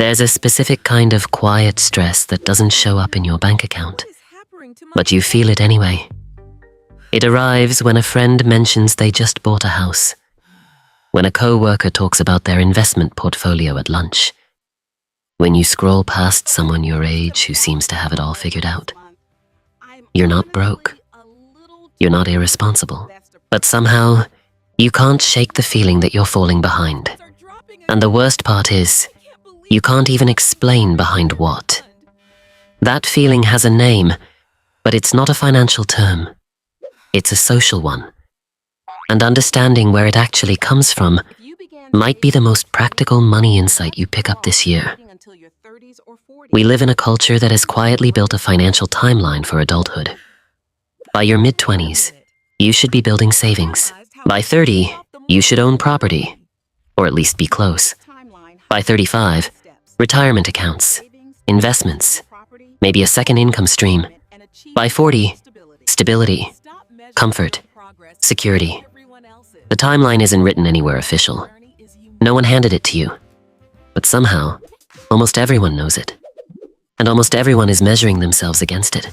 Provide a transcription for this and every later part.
There's a specific kind of quiet stress that doesn't show up in your bank account, but you feel it anyway. It arrives when a friend mentions they just bought a house, when a co-worker talks about their investment portfolio at lunch, when you scroll past someone your age who seems to have it all figured out. You're not broke. You're not irresponsible. But somehow, you can't shake the feeling that you're falling behind. And the worst part is, you can't even explain behind what. That feeling has a name, but it's not a financial term. It's a social one. And understanding where it actually comes from might be the most practical money insight you pick up this year. We live in a culture that has quietly built a financial timeline for adulthood. By your mid-20s, you should be building savings. By 30, you should own property, or at least be close. By 35, retirement accounts, investments, maybe a second income stream. By 40, stability, comfort, security. The timeline isn't written anywhere official. No one handed it to you. But somehow, almost everyone knows it. And almost everyone is measuring themselves against it.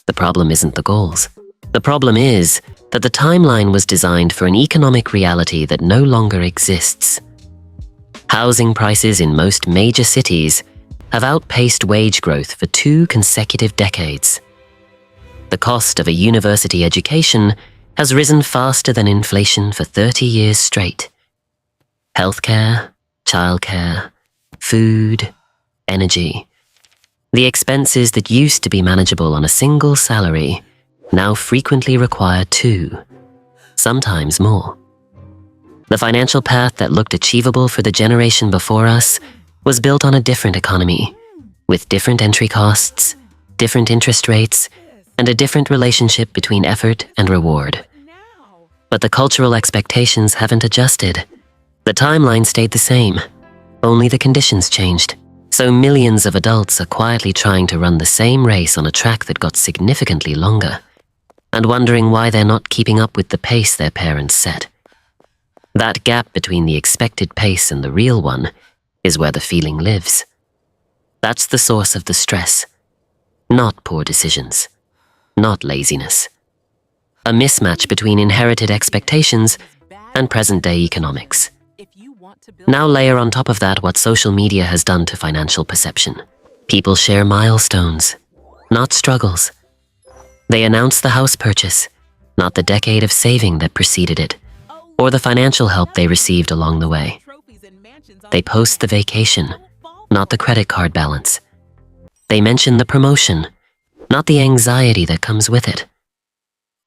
The problem isn't the goals. The problem is that the timeline was designed for an economic reality that no longer exists. Housing prices in most major cities have outpaced wage growth for 2 consecutive decades. The cost of a university education has risen faster than inflation for 30 years straight. Healthcare, childcare, food, energy. The expenses that used to be manageable on a single salary now frequently require 2, sometimes more. The financial path that looked achievable for the generation before us was built on a different economy, with different entry costs, different interest rates, and a different relationship between effort and reward. But the cultural expectations haven't adjusted. The timeline stayed the same, only the conditions changed. So millions of adults are quietly trying to run the same race on a track that got significantly longer, and wondering why they're not keeping up with the pace their parents set. That gap between the expected pace and the real one is where the feeling lives. That's the source of the stress, not poor decisions, not laziness. A mismatch between inherited expectations and present-day economics. Now layer on top of that what social media has done to financial perception. People share milestones, not struggles. They announce the house purchase, not the decade of saving that preceded it, or the financial help they received along the way. They post the vacation, not the credit card balance. They mention the promotion, not the anxiety that comes with it.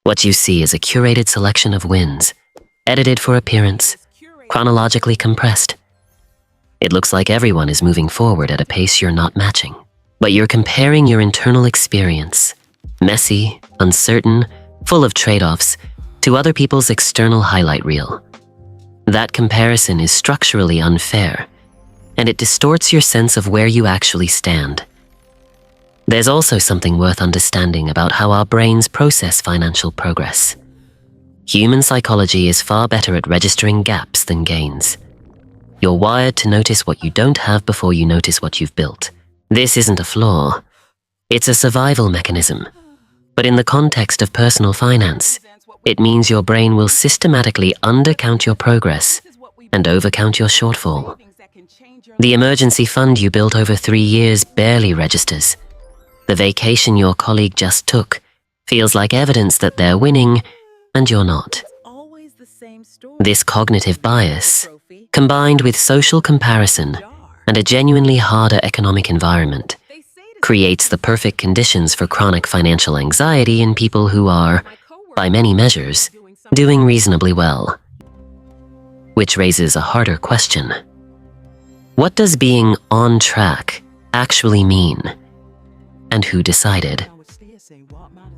What you see is a curated selection of wins, edited for appearance, chronologically compressed. It looks like everyone is moving forward at a pace you're not matching. But you're comparing your internal experience, messy, uncertain, full of trade-offs, to other people's external highlight reel. That comparison is structurally unfair, and it distorts your sense of where you actually stand. There's also something worth understanding about how our brains process financial progress. Human psychology is far better at registering gaps than gains. You're wired to notice what you don't have before you notice what you've built. This isn't a flaw. It's a survival mechanism. But in the context of personal finance, it means your brain will systematically undercount your progress and overcount your shortfall. The emergency fund you built over 3 years barely registers. The vacation your colleague just took feels like evidence that they're winning and you're not. This cognitive bias, combined with social comparison and a genuinely harder economic environment, creates the perfect conditions for chronic financial anxiety in people who are, by many measures, doing reasonably well. Which raises a harder question. What does being on track actually mean? And who decided?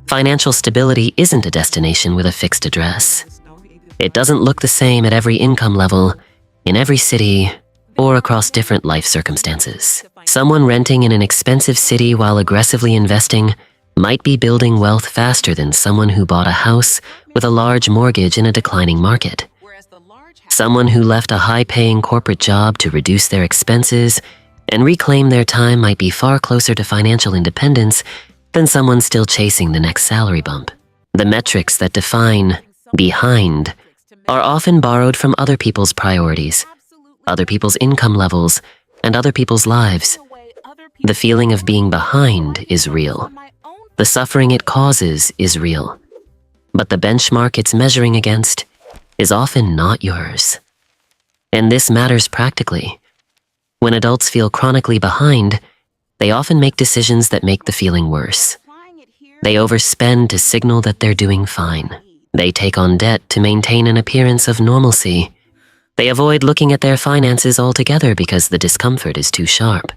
Financial stability isn't a destination with a fixed address. It doesn't look the same at every income level, in every city, or across different life circumstances. Someone renting in an expensive city while aggressively investing might be building wealth faster than someone who bought a house with a large mortgage in a declining market. Someone who left a high-paying corporate job to reduce their expenses and reclaim their time might be far closer to financial independence than someone still chasing the next salary bump. The metrics that define behind are often borrowed from other people's priorities, other people's income levels, and other people's lives. The feeling of being behind is real. The suffering it causes is real. But the benchmark it's measuring against is often not yours. And this matters practically. When adults feel chronically behind, they often make decisions that make the feeling worse. They overspend to signal that they're doing fine. They take on debt to maintain an appearance of normalcy. They avoid looking at their finances altogether because the discomfort is too sharp.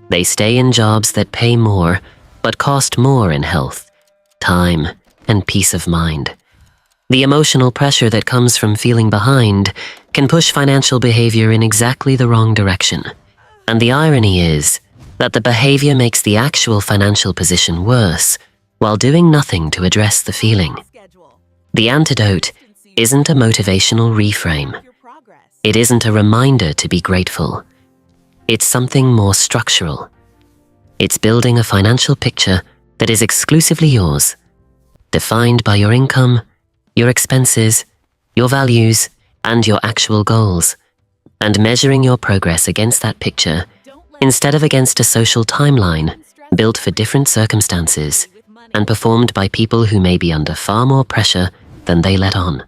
They stay in jobs that pay more, but cost more in health, time, and peace of mind. The emotional pressure that comes from feeling behind can push financial behavior in exactly the wrong direction. And the irony is that the behavior makes the actual financial position worse while doing nothing to address the feeling. The antidote isn't a motivational reframe. It isn't a reminder to be grateful. It's something more structural. It's building a financial picture that is exclusively yours, defined by your income, your expenses, your values, and your actual goals, and measuring your progress against that picture instead of against a social timeline built for different circumstances and performed by people who may be under far more pressure than they let on.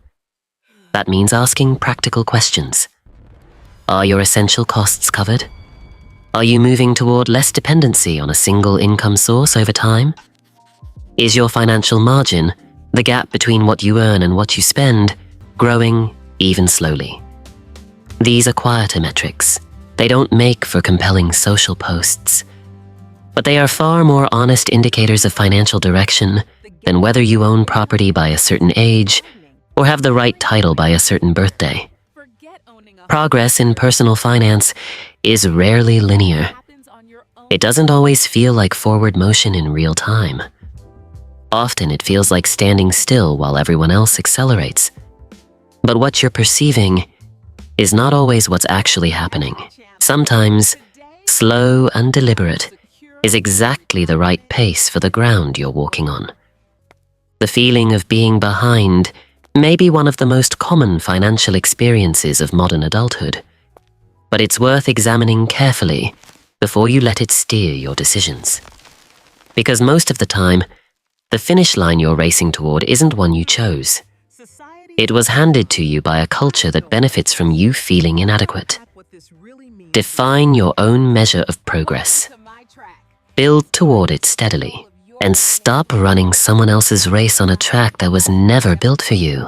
That means asking practical questions. Are your essential costs covered? Are you moving toward less dependency on a single income source over time? Is your financial margin, the gap between what you earn and what you spend, growing even slowly? These are quieter metrics. They don't make for compelling social posts. But they are far more honest indicators of financial direction than whether you own property by a certain age or have the right title by a certain birthday. Progress in personal finance is rarely linear. It doesn't always feel like forward motion in real time. Often it feels like standing still while everyone else accelerates. But what you're perceiving is not always what's actually happening. Sometimes, slow and deliberate is exactly the right pace for the ground you're walking on. The feeling of being behind may be one of the most common financial experiences of modern adulthood, but it's worth examining carefully before you let it steer your decisions. Because most of the time, the finish line you're racing toward isn't one you chose. It was handed to you by a culture that benefits from you feeling inadequate. Define your own measure of progress. Build toward it steadily, and stop running someone else's race on a track that was never built for you.